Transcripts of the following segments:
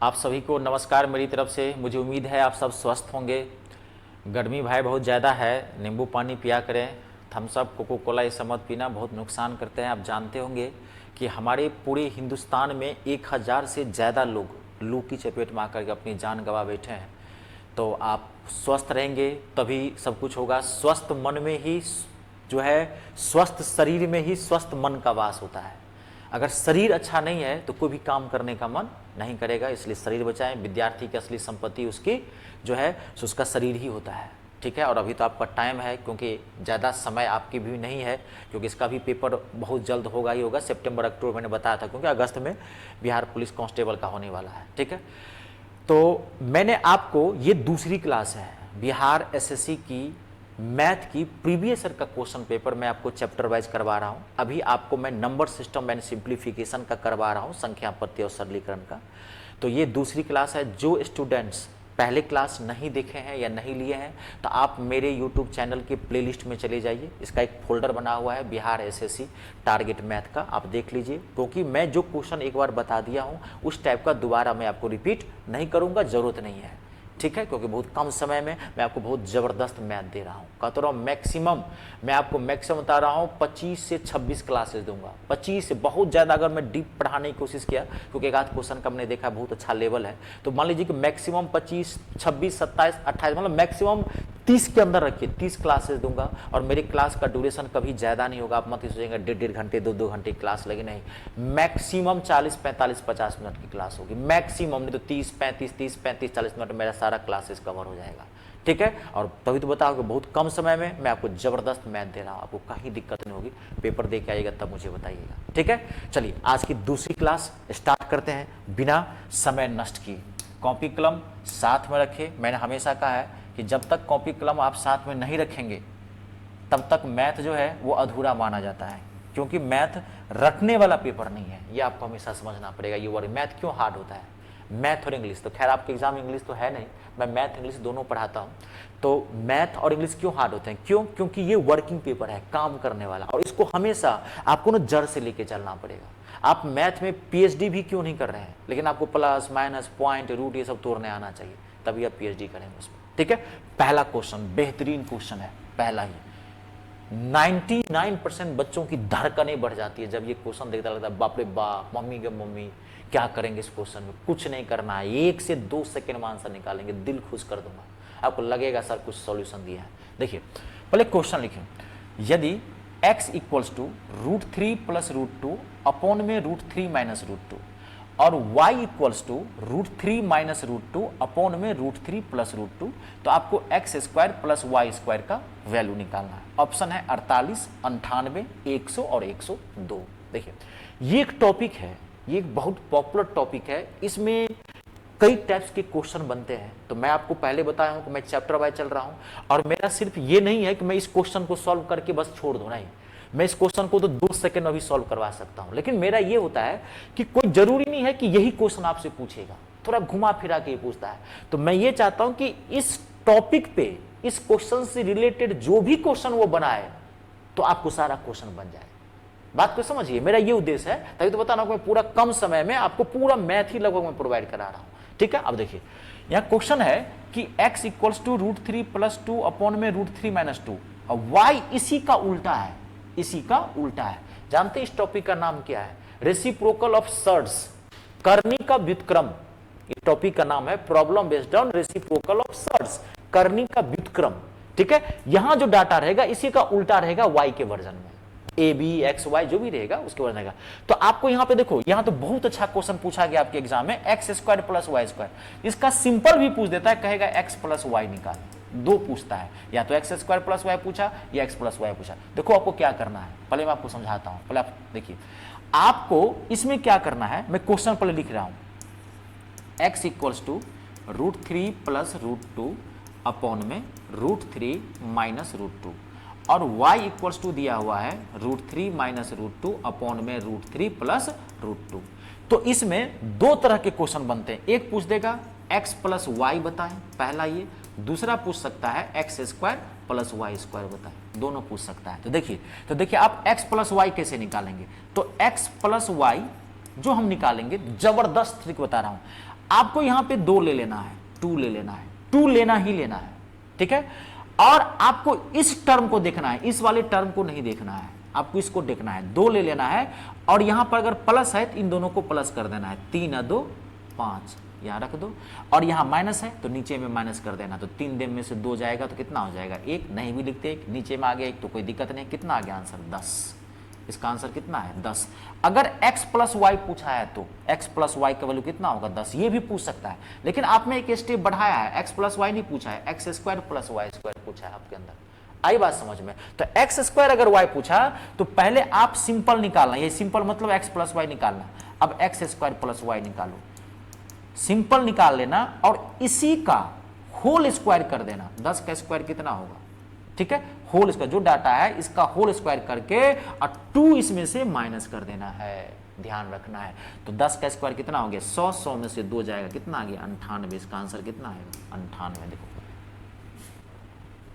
आप सभी को नमस्कार मेरी तरफ से। मुझे उम्मीद है आप सब स्वस्थ होंगे। गर्मी भाई बहुत ज़्यादा है, नींबू पानी पिया करें। थम्स अप, कोको कोला ये सब मत पीना, बहुत नुकसान करते हैं। आप जानते होंगे कि हमारे पूरे हिंदुस्तान में 1000 से ज़्यादा लोग लू की चपेट में आकर के अपनी जान गंवा बैठे हैं। तो आप स्वस्थ रहेंगे तभी सब कुछ होगा। स्वस्थ मन में ही जो है, स्वस्थ शरीर में ही स्वस्थ मन का वास होता है। अगर शरीर अच्छा नहीं है तो कोई भी काम करने का मन नहीं करेगा, इसलिए शरीर बचाएं। विद्यार्थी की असली संपत्ति उसकी जो है उसका शरीर ही होता है, ठीक है। और अभी तो आपका टाइम है, क्योंकि ज़्यादा समय आपकी भी नहीं है, क्योंकि इसका भी पेपर बहुत जल्द होगा ही होगा। सितंबर अक्टूबर मैंने बताया था, क्योंकि अगस्त में बिहार पुलिस कांस्टेबल का होने वाला है, ठीक है। तो मैंने आपको, ये दूसरी क्लास है बिहार एसएससी की मैथ की प्रीवियस ईयर का क्वेश्चन पेपर मैं आपको चैप्टर वाइज करवा रहा हूं। अभी आपको मैं नंबर सिस्टम एंड सिंप्लीफिकेशन का करवा रहा हूं, संख्या पत्ती और सरलीकरण का। तो ये दूसरी क्लास है। जो स्टूडेंट्स पहले क्लास नहीं देखे हैं या नहीं लिए हैं तो आप मेरे यूट्यूब चैनल के प्लेलिस्ट में चले जाइए। इसका एक फोल्डर बना हुआ है बिहार एसएससी टारगेट मैथ का, आप देख लीजिए। क्योंकि मैं जो क्वेश्चन एक बार बता दिया हूं उस टाइप का दोबारा मैं आपको रिपीट नहीं करूंगा, जरूरत नहीं है, ठीक है। क्योंकि बहुत कम समय में मैं आपको बहुत ज़बरदस्त मैथ दे रहा हूँ। कहता रहा हूँ मैक्सिमम, मैं आपको मैक्सिमम बता रहा हूँ 25 से 26 क्लासेस दूंगा। 25 से बहुत ज़्यादा अगर मैं डीप पढ़ाने की कोशिश किया, क्योंकि एक आध क्वेश्चन का मैंने देखा बहुत अच्छा लेवल है, तो मान लीजिए कि मैक्सिमम 25, 26, 27, 28, मतलब मैक्सिमम 30 के अंदर रखिए। 30 क्लासेस दूंगा और मेरी क्लास का ड्यूरेशन कभी ज़्यादा नहीं होगा। आप मत सोचेंगे 1.5 घंटे 2 घंटे क्लास लगे, नहीं। मैक्सिमम 40, 45, 50 मिनट की क्लास होगी मैक्सिमम, नहीं तो 30, 35, 40 मिनट मेरा सारा क्लासेस कवर हो जाएगा, ठीक है। और तभी तो बताओ कि बहुत कम समय में मैं आपको जबरदस्त मैथ दे रहा हूं, आपको कहीं दिक्कत नहीं होगी। पेपर दे के आइएगा तब मुझे बताइएगा, ठीक है। चलिए आज की दूसरी क्लास स्टार्ट करते हैं बिना समय नष्ट किए। कॉपी कलम साथ में रखें। मैंने हमेशा कहा है कि जब तक कॉपी कलम आप साथ में नहीं रखेंगे तब तक मैथ जो है वो अधूरा माना जाता है, क्योंकि मैथ रटने वाला पेपर नहीं है। ये आपको हमेशा समझना पड़ेगा। ये वर्ड मैथ क्यों हार्ड होता है, मैथ और इंग्लिश। तो खैर आपके एग्जाम इंग्लिश तो है नहीं, मैं मैथ इंग्लिश दोनों पढ़ाता हूँ। तो मैथ और इंग्लिश क्यों हार्ड होते हैं, क्यों? क्योंकि ये वर्किंग पेपर है, काम करने वाला, और इसको हमेशा आपको ना जड़ से लेके चलना पड़ेगा। आप मैथ में पीएचडी भी क्यों नहीं कर रहे हैं, लेकिन आपको प्लस माइनस पॉइंट रूट ये सब तोड़ने आना चाहिए, तभी आप पीएचडी करेंगे उसमें, ठीक है। पहला क्वेश्चन बेहतरीन क्वेश्चन है, पहला ही। 99% बच्चों की धड़कनें बढ़ जाती है जब ये क्वेश्चन देखता, लगता है बाप रे बाप, मम्मी के मम्मी क्या करेंगे इस क्वेश्चन में। कुछ नहीं करना है, 1 से 2 सेकंड में आंसर निकालेंगे, दिल खुश कर दूंगा, आपको लगेगा सर कुछ सॉल्यूशन दिया है। देखिए पहले क्वेश्चन लिखें। यदि x इक्वल्स टू √3 + √2 अपॉन में √3 - √2 और y इक्वल्स टू √3 - √2 अपॉन में √3 + √2, तो आपको x² + y² का वैल्यू निकालना है। ऑप्शन है 48, 98, 100 और 102। देखिए ये एक टॉपिक है, ये एक बहुत पॉपुलर टॉपिक है। इसमें कई टाइप्स के क्वेश्चन बनते हैं। तो मैं आपको पहले बताया हूं कि मैं चैप्टर वाइज चल रहा हूं, और मेरा सिर्फ ये नहीं है कि मैं इस क्वेश्चन को सॉल्व करके बस छोड़ दूं, नहीं। मैं इस क्वेश्चन को तो 2 सेकंड में भी सॉल्व करवा सकता हूं, लेकिन मेरा ये होता है कि कोई जरूरी नहीं है कि यही क्वेश्चन आपसे पूछेगा, थोड़ा घुमा फिरा के पूछता है। तो मैं ये चाहता हूं कि इस टॉपिक पे, इस क्वेश्चन से रिलेटेड जो भी क्वेश्चन वो बनाए तो आपको सारा क्वेश्चन बन जाए। बात को समझिए, मेरा ये उद्देश्य है। तभी तो बता रहा हूं मैं पूरा कम समय में आपको पूरा मैथ ही लगभग मैं प्रोवाइड करा रहा हूं, ठीक है। अब देखिए यहां क्वेश्चन है कि x इक्वल्स टू √3 + 2 अपॉन में √3 - 2 और y इसी का उल्टा है, इसी का उल्टा है। जानते हैं इस टॉपिक का नाम क्या है? रेसिप्रोकल ऑफ सर्ड्स, करनी का व्युत्क्रम। इस टॉपिक का नाम है problem based on reciprocal of surds, करनी का व्युत्क्रम, ठीक है। यहां जो डाटा रहेगा इसी का उल्टा रहेगा y के वर्जन में, ए बी एक्स वाई जो भी रहेगा उसके वर्जन रहेगा। तो आपको यहां पे देखो, यहां तो बहुत अच्छा क्वेश्चन पूछा गया आपके एग्जाम में, x² + y²। इसका सिंपल भी पूछ देता है, कहेगा x + y निकाल, 2 पूछता है, या तो x² + y पूछा या x + y पूछा। देखो आपको क्या करना है, पहले मैं आपको समझाता हूं। पहले आप देखिए, आपको इसमें क्या करना है, मैं क्वेश्चन पहले लिख रहा हूं। x इक्वल्स टू √3 + √2 अपॉन में √3 - √2 और y इक्वल्स टू दिया हुआ है √3 - √2 अपॉन में √3 + √2। तो इसमें 2 तरह के क्वेश्चन बनते हैं। एक पूछ देगा x + y बताएं, पहला ये। दूसरा पूछ सकता है x² + y² बताएं, दोनों पूछ सकता है। तो देखिए आप x + y कैसे निकालेंगे। तो x + y जो हम निकालेंगे, जबरदस्त ट्रिक बता रहा हूं। आपको यहां पे 2 ले लेना है, 2 ले लेना है, 2 लेना ही लेना है, ठीक है। और आपको इस टर्म को देखना है, इस वाले टर्म को नहीं देखना है, आपको इसको देखना है, 2 ले लेना है। और यहां पर अगर प्लस है तो इन दोनों को प्लस कर देना है, 3 और 2 5 यहां रख दो। और यहां माइनस है तो नीचे में माइनस कर देना, तो 3 दिन में से 2 जाएगा तो कितना हो जाएगा 1, नहीं भी लिखते 1, नीचे में आ गया 1 तो कोई दिक्कत नहीं। कितना आ गया आंसर 10, इसका आंसर कितना है 10। अगर x प्लस वाई पूछा है तो x प्लस वाई का वैल्यू कितना होगा 10, ये भी पूछ सकता है, लेकिन आपने एक स्टेप बढ़ाया है, x प्लस वाई नहीं पूछा है, X square plus Y square पूछा है आपके अंदर। आई बात समझ में? तो एक्स स्क्वायर अगर वाई पूछा तो पहले आप सिंपल निकालना, ये सिंपल मतलब एक्स प्लस वाई निकालना। अब एक्स स्क्वायर प्लस वाई निकालो, सिंपल निकाल लेना और इसी का होल स्क्वायर कर देना। 10 का स्क्वायर कितना होगा, ठीक है, होल स्क्वायर जो डाटा है इसका होल स्क्वायर करके और 2 इसमें से माइनस कर देना है, ध्यान रखना है। तो 10 का स्क्वायर कितना हो गया 100, 100 में से 2 जाएगा, कितना आ गया 98। इसका आंसर कितना आएगा 98। देखो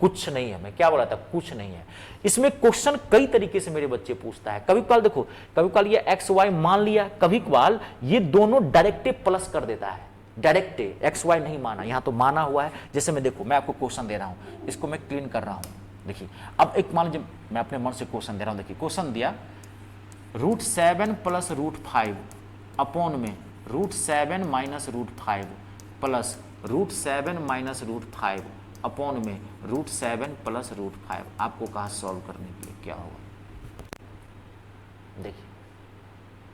कुछ नहीं है, मैं क्या बोला था, कुछ नहीं है। इसमें क्वेश्चन कई तरीके से मेरे बच्चे पूछता है। कभी कभार देखो, कभी कभार ये एक्स वाई मान लिया, कभी कभार ये दोनों डायरेक्टे प्लस कर देता है, डायरेक्टे एक्स वाई नहीं माना, यहां तो माना हुआ है। जैसे मैं देखो, मैं आपको क्वेश्चन दे रहा हूं, इसको मैं क्लीन कर रहा हूं। देखिए अब एक मान लीजिए मैं अपने मन से क्वेश्चन दे रहा हूं। देखिए क्वेश्चन दिया √7 प्लस √5 अपॉन में √7 माइनस √5 प्लस √7 माइनस √5 अपॉन में √7 प्लस √5। आपको कहा सॉल्व करने के लिए, क्या होगा देखिए,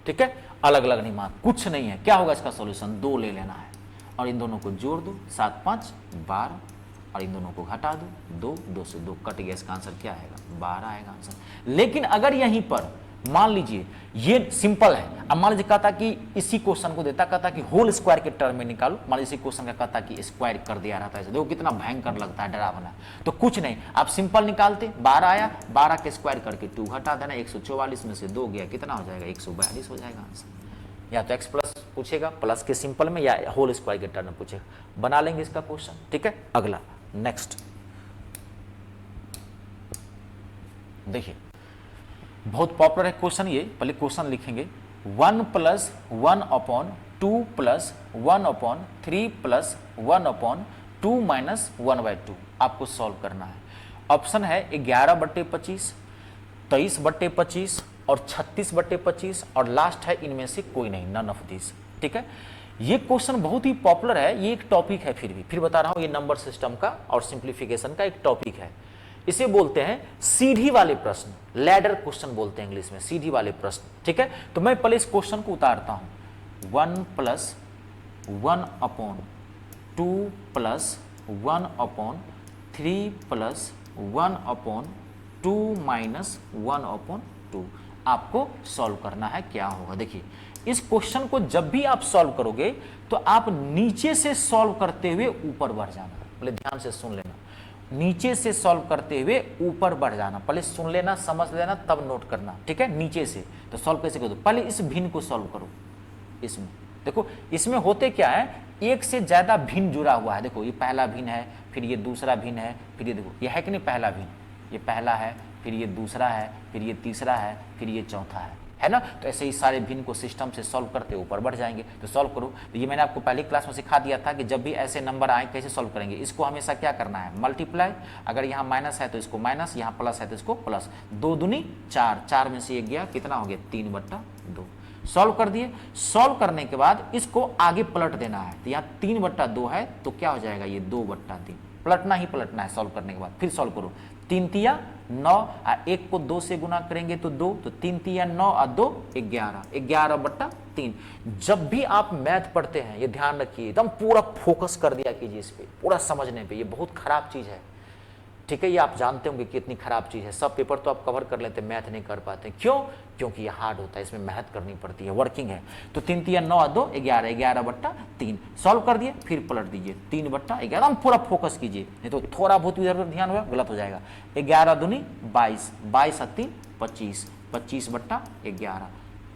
ठीक है, अलग अलग नहीं मान, कुछ नहीं है। क्या होगा इसका सॉल्यूशन, 2 ले लेना है और इन दोनों को जोड़ दो, 7 5 12 और इन दोनों को घटा दो, 2 2 से 2 कट गया, इसका आंसर क्या आएगा 12 आएगा आंसर। लेकिन अगर यहीं पर मान लीजिए ये सिंपल है, अब मान लीजिए कहता कि इसी क्वेश्चन को देता, कहता कि होल स्क्वायर के टर्म में निकालो, मान लीजिए क्वेश्चन का कहता कि स्क्वायर कर दिया रहता है, देखो कितना भयंकर लगता है, डरावना। तो कुछ नहीं, आप सिंपल निकालते, 12 आया, 12 के स्क्वायर करके 2 घटा देना, 144 में से 2 गया, कितना हो जाएगा 142 हो जाएगा आंसर। या तो एक्स प्लस पूछेगा प्लस के सिंपल में, या होल स्क्वायर के टर्म में पूछेगा, बना लेंगे इसका क्वेश्चन, ठीक है। अगला नेक्स्ट देखिए, बहुत पॉपुलर है क्वेश्चन ये, पहले क्वेश्चन लिखेंगे 1 plus 1 upon 2 plus 1 upon 3 plus 1 upon 2 minus 1/2 आपको सॉल्व करना है। ऑप्शन है 11/25, 23/25 और 36/25 और लास्ट है इनमें से कोई नहीं, नन ऑफ दिस, ठीक है। ये क्वेश्चन बहुत ही पॉपुलर है, ये एक टॉपिक है, फिर बता रहा हूं, ये नंबर सिस्टम का और सिंप्लीफिकेशन का एक टॉपिक है। इसे बोलते हैं सीढ़ी वाले प्रश्न, लैडर क्वेश्चन बोलते हैं इंग्लिश में, सीढ़ी वाले प्रश्न, ठीक है। तो मैं पहले इस क्वेश्चन को उतारता हूं, 1 plus 1 upon 2 plus 1 upon 3 plus 1 upon 2 minus 1 upon 2 आपको सॉल्व करना है। क्या होगा देखिए, इस क्वेश्चन को जब भी आप सॉल्व करोगे तो आप नीचे से सॉल्व करते हुए ऊपर बढ़ जाना, पहले ध्यान से सुन लेना, नीचे से सॉल्व करते हुए ऊपर बढ़ जाना, पहले सुन लेना, समझ लेना, तब नोट करना, ठीक है। नीचे से तो सॉल्व कैसे करो, पहले इस भिन्न को सॉल्व करो। इसमें देखो, इसमें होते क्या है, एक से ज्यादा भिन्न जुड़ा हुआ है। देखो ये पहला भिन्न है, फिर ये दूसरा भिन्न है, फिर ये देखो ये है कि नहीं, पहला भिन्न, ये पहला है, फिर ये दूसरा है, फिर ये तीसरा है, फिर ये चौथा है ना। तो ऐसे ही सारे भिन्न को सिस्टम से सॉल्व करते ऊपर बढ़ जाएंगे। तो सॉल्व करो, तो ये मैंने आपको पहली क्लास में सिखा दिया था कि जब भी ऐसे नंबर आए कैसे सॉल्व करेंगे। इसको हमेशा क्या करना है, मल्टीप्लाई, अगर यहाँ माइनस है तो इसको माइनस, यहाँ प्लस है तो इसको प्लस, 2 दूनी 4, 4 में से 1 गया, कितना हो गया 3/2। सॉल्व कर दिए, सॉल्व करने के बाद इसको आगे पलट देना है, तो यहाँ 3/2 है तो क्या हो जाएगा ये 2/3, पलटना ही पलटना है सॉल्व करने के बाद। फिर सॉल्व करो, 3 तिया 9 और 1 को 2 से गुना करेंगे तो 2, तो 3 तिया 9 और 2 11, 11/3। जब भी आप मैथ पढ़ते हैं ये ध्यान रखिए, एकदम पूरा फोकस कर दिया कीजिए इस पे, पूरा समझने पे, ये बहुत खराब चीज है, ठीक है। ये आप जानते होंगे कि इतनी खराब चीज है, सब पेपर तो आप कवर कर लेते हैं, मैथ नहीं कर पाते, क्यों, क्योंकि ये हार्ड होता है, इसमें मेहनत करनी पड़ती है, वर्किंग है। तो 3 तिया 9 और 2 11, 11/3 सॉल्व कर दिए, फिर पलट दीजिए 3/11, हम पूरा फोकस कीजिए, नहीं तो थोड़ा बहुत इधर उधर ध्यान हुआ गलत हो जाएगा। 11 दूनी 22, 22 और 3 25, 25/11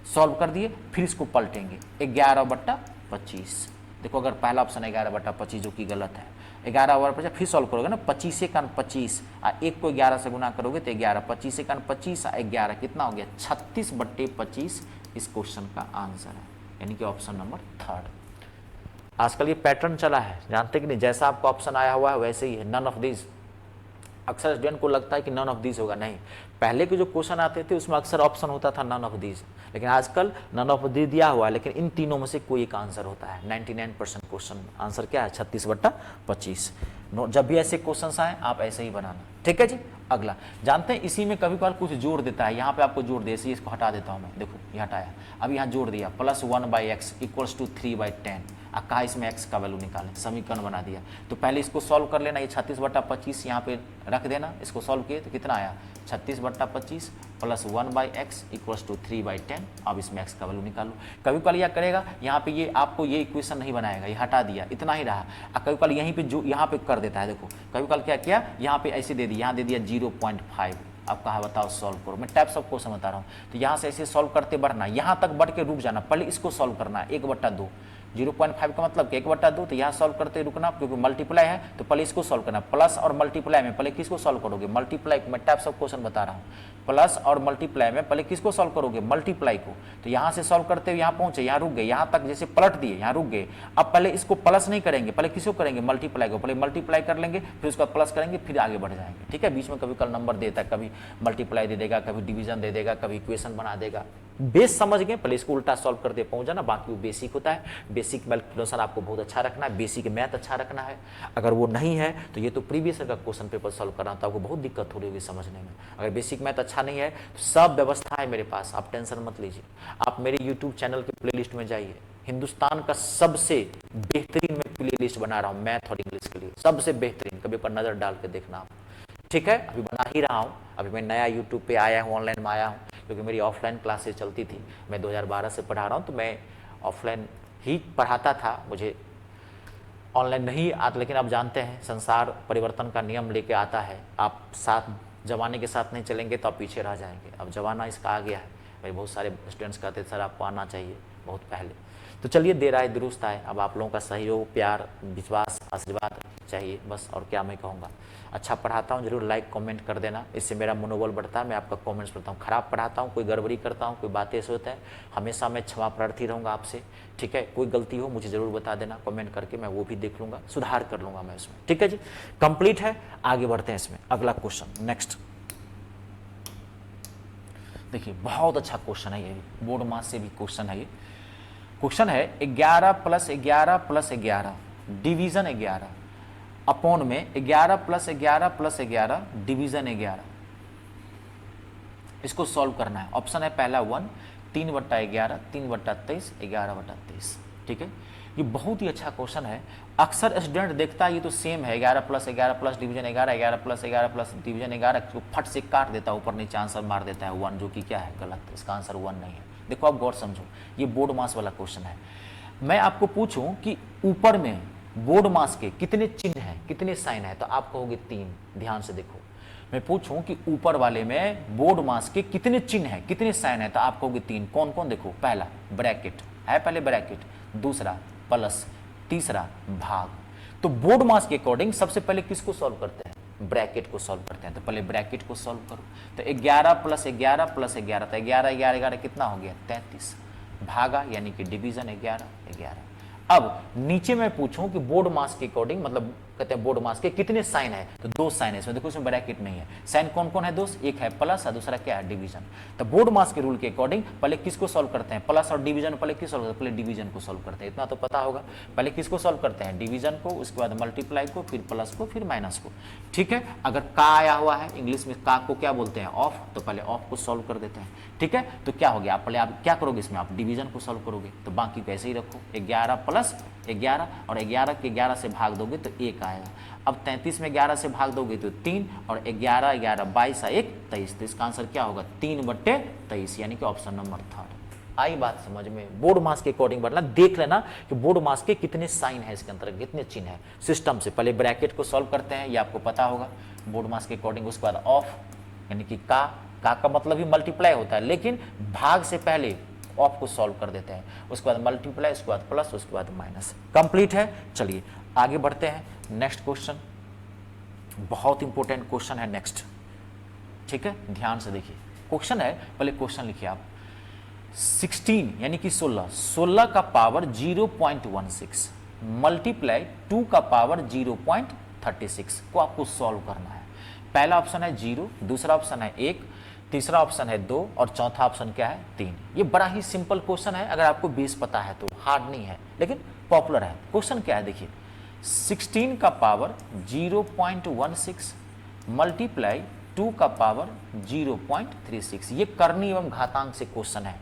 सॉल्व कर दिए, फिर इसको पलटेंगे 11/25। देखो अगर पहला ऑप्शन 11/25 जो कि गलत है, 11/25 फिर सॉल्व करोगे ना, 25 × 25 और 1 को 11 से गुना करोगे तो 11, 25 × 25 और 11 कितना हो गया 36/25 इस क्वेश्चन का आंसर है, यानी कि ऑप्शन नंबर 3। आजकल ये पैटर्न चला है, जानते कि नहीं, जैसा आपका ऑप्शन आया हुआ है वैसे ही है, नन ऑफ दिस। अक्सर स्टूडेंट को लगता है कि नन ऑफ दिस होगा, नहीं, पहले के जो क्वेश्चन आते थे उसमें अक्सर ऑप्शन होता था नन ऑफ दिस, लेकिन आजकल नन ऑफ दिस दिया हुआ है, लेकिन इन तीनों में से कोई एक आंसर होता है। 99% क्वेश्चन आंसर क्या है? 36/25। जब भी ऐसे क्वेश्चन आए आप ऐसे ही बनाना, ठीक है जी। अगला जानते हैं, इसी में कभी कभार कुछ जोड़ देता है, यहाँ पे आपको जोड़ दे, इसको हटा देता हूँ मैं, देखो ये हटाया, अब यहाँ जोड़ दिया +1/x = 3/10। अब कहा इसमें x का वैल्यू निकालें, समीकरण बना दिया। तो पहले इसको सॉल्व कर लेना, ये 36/25 यहाँ पे रख देना, इसको सॉल्व किए तो कितना आया? 36/25 + 1/x = 3/10। अब इसमें x का वैल्यू निकालो। कभी कल यह करेगा, यहाँ पे ये आपको ये इक्वेशन नहीं बनाएगा, ये हटा दिया, इतना ही रहा। अब कभी कल यहीं पे जो यहाँ पे कर देता है, देखो कभी कल क्या किया, यहाँ पे ऐसे दे दिया, यहाँ दे दिया 0.5। अब कहा बताओ सॉल्व करो, मैं टाइप्स ऑफ क्वेश्चन बता रहा हूँ। तो यहाँ से ऐसे सॉल्व करते बढ़ना, यहाँ तक बढ़ के रुक जाना, पहले इसको सॉल्व करना है 1/2। 0.5 का मतलब 1/2, तो यहाँ सॉल्व करते रुकना, क्योंकि मल्टीप्लाई है तो पहले इसको सॉल्व करना। प्लस और मल्टीप्लाई में पहले किसको सॉल्व करोगे? मल्टीप्लाई को। मैं टाइप्स ऑफ क्वेश्चन बता रहा हूँ, प्लस और मल्टीप्लाई में पहले किसको सॉल्व करोगे? मल्टीप्लाई को। तो यहाँ से सॉल्व करते हुए यहाँ पहुंचे, यहाँ रुक गए, यहाँ तक जैसे पलट दिए, यहाँ रुक गए। अब पहले इसको प्लस नहीं करेंगे, पहले किसको करेंगे? मल्टीप्लाई को। पहले मल्टीप्लाई कर लेंगे, फिर उसका प्लस करेंगे, फिर आगे बढ़ जाएंगे, ठीक है। बीच में कभी कल नंबर देता है, कभी मल्टीप्लाई दे देगा, कभी डिवीजन दे देगा, कभी इक्वेशन बना देगा। बेस समझ गए, पहले इसको उल्टा सॉल्व करते पहुंच जाना, बाकी वो बेसिक होता है। बेसिक कैलकुलेशन आपको बहुत अच्छा रखना है, बेसिक मैथ अच्छा रखना है। अगर वो नहीं है तो ये तो प्रीवियस का क्वेश्चन पेपर सॉल्व करना, तो आपको बहुत दिक्कत हो रही होगी समझने में। अगर बेसिक मैथ अच्छा नहीं है तो सब व्यवस्था है मेरे पास, आप टेंशन मत लीजिए। आप मेरे यूट्यूब चैनल के प्लेलिस्ट में जाइए, हिंदुस्तान का सबसे बेहतरीन मैं प्लेलिस्ट बना रहा हूँ मैथ और इंग्लिश के लिए, सबसे बेहतरीन। कभी पर नजर डाल के देखना आप, ठीक है। अभी बना ही रहा हूँ, अभी मैं नया यूट्यूब पे आया हूँ, ऑनलाइन में आया हूँ, क्योंकि मेरी ऑफलाइन क्लासेस चलती थी। मैं 2012 से पढ़ा रहा हूँ, तो मैं ऑफलाइन ही पढ़ाता था, मुझे ऑनलाइन नहीं आता। लेकिन आप जानते हैं संसार परिवर्तन का नियम लेके आता है, आप साथ जमाने के साथ नहीं चलेंगे तो आप पीछे रह जाएंगे। अब जमाना इसका आ गया है। मेरे बहुत सारे स्टूडेंट्स कहते सर आपको आना चाहिए बहुत पहले। तो चलिए देर आए दुरुस्त आए, अब आप लोगों का सहयोग, प्यार, विश्वास, आशीर्वाद चाहिए बस, और क्या मैं कहूँगा। अच्छा पढ़ाता हूँ, जरूर लाइक कमेंट कर देना, इससे मेरा मनोबल बढ़ता है। मैं आपका कमेंट्स पढ़ता हूँ, खराब पढ़ाता हूँ, कोई गड़बड़ी करता हूँ, कोई बातें ऐसे होता है, हमेशा मैं क्षमा प्रार्थी रहूँगा आपसे, ठीक है। कोई गलती हो मुझे जरूर बता देना कमेंट करके, मैं वो भी देख लूँगा, सुधार कर लूँगा मैं इसमें, ठीक है जी। कंप्लीट है, आगे बढ़ते हैं इसमें। अगला क्वेश्चन नेक्स्ट देखिए, बहुत अच्छा क्वेश्चन है ये, बोर्ड मार्क्स से भी क्वेश्चन है ये। क्वेश्चन है 11 + 11 + 11 डिवीजन 11 अपॉन में 11 + 11 + 11 डिवीजन 11। इसको सॉल्व करना है। ऑप्शन है पहला 1, 3/11, 3/23, 11/23, ठीक है। ये बहुत ही अच्छा क्वेश्चन है। अक्सर स्टूडेंट देखता है ये तो सेम है, 11 + 11 + डिवीजन 11, 11 + 11 + डिवीजन 11 को फट से काट देता है, ऊपर नीचे आंसर मार देता है 1, जो कि क्या है? गलत। इसका आंसर 1 नहीं है। देखो आप गौर समझो, ये बोर्ड मास वाला क्वेश्चन है। मैं आपको पूछूं कि ऊपर में बोर्ड मास के कितने चिन्ह हैं, कितने साइन है, तो आप कहोगे 3। ध्यान से देखो, मैं पूछूं कि ऊपर वाले में बोर्ड मास के कितने चिन्ह हैं, कितने साइन है, तो आप कहोगे 3। कौन कौन? देखो, पहला ब्रैकेट है, पहले ब्रैकेट, दूसरा प्लस, तीसरा भाग। तो बोर्ड मास के अकॉर्डिंग सबसे पहले किसको सॉल्व करते हैं? ब्रैकेट को सॉल्व करते हैं। तो पहले ब्रैकेट को सॉल्व करो। तो 11 + 11 + 11, तो 11 11 11 कितना हो गया? 33। भागा यानी कि डिवीजन 11 11। अब नीचे मैं पूछूं कि बोर्ड मास के अकॉर्डिंग, मतलब कहते हैं बोर्ड मास के कितने साइन है, तो 2 साइन है इसमें। देखो इसमें ब्रैकेट नहीं है। साइन कौन कौन है दोस्त? एक है प्लस और दूसरा क्या है? डिवीजन। तो बोर्ड मास के रूल के अकॉर्डिंग पहले किसको सॉल्व करते हैं? प्लस और डिवीजन। पहले किस सॉल्व करते हैं? पहले डिवीजन को सॉल्व करते हैं, इतना तो पता होगा। पहले किसको सॉल्व करते हैं? डिवीजन को, उसके बाद मल्टीप्लाई को, फिर प्लस को, फिर माइनस को, ठीक है। अगर का आया हुआ है इंग्लिश में, का को क्या बोलते हैं? ऑफ, तो पहले ऑफ को सॉल्व कर देते हैं, ठीक है। तो क्या हो गया? आप पहले आप क्या करोगे इसमें? आप डिवीजन को सॉल्व करोगे, तो बाकी को ऐसे ही रखो। 11 + 11 और 11 के 11 से भाग दोगे तो 1 आएगा। अब 33 में 11 से भाग दोगे तो 3, और 11 11 22 1 23। तो इसका आंसर क्या होगा? 3/23, यानी कि ऑप्शन नंबर 3। आई बात समझ में? बोर्ड मास के अकॉर्डिंग बढ़ना, देख लेना कि बोर्ड मास के कितने साइन है, इसके अंतर्गत कितने चिन्ह है। सिस्टम से पहले ब्रैकेट को सॉल्व करते हैं, ये आपको पता होगा बोर्ड मास के अकॉर्डिंग। उसके बाद ऑफ, यानी कि का मतलब ही मल्टीप्लाई होता है, लेकिन भाग से पहले ऑफ को सॉल्व कर देते हैं। उसके बाद मल्टीप्लाई, उसके बाद प्लस, उसके बाद माइनस। कंप्लीट है। चलिए आगे बढ़ते हैं। नेक्स्ट क्वेश्चन बहुत इंपॉर्टेंट क्वेश्चन है नेक्स्ट, ठीक है। ध्यान से देखिए, क्वेश्चन है, पहले क्वेश्चन लिखिए आप। 16 यानी कि 16 का पावर 0.16 मल्टीप्लाई 2 का पावर 0.36 को आपको सॉल्व करना है। पहला ऑप्शन है 0, दूसरा ऑप्शन है 1, तीसरा ऑप्शन है 2 और चौथा ऑप्शन क्या है 3। ये बड़ा ही सिंपल क्वेश्चन है, अगर आपको बेस पता है तो, हार्ड नहीं है लेकिन पॉपुलर है। क्वेश्चन क्या है देखिए, 16 का पावर 0.16 मल्टीप्लाई 2 का पावर 0.36। ये करनी एवं घातांक से क्वेश्चन है,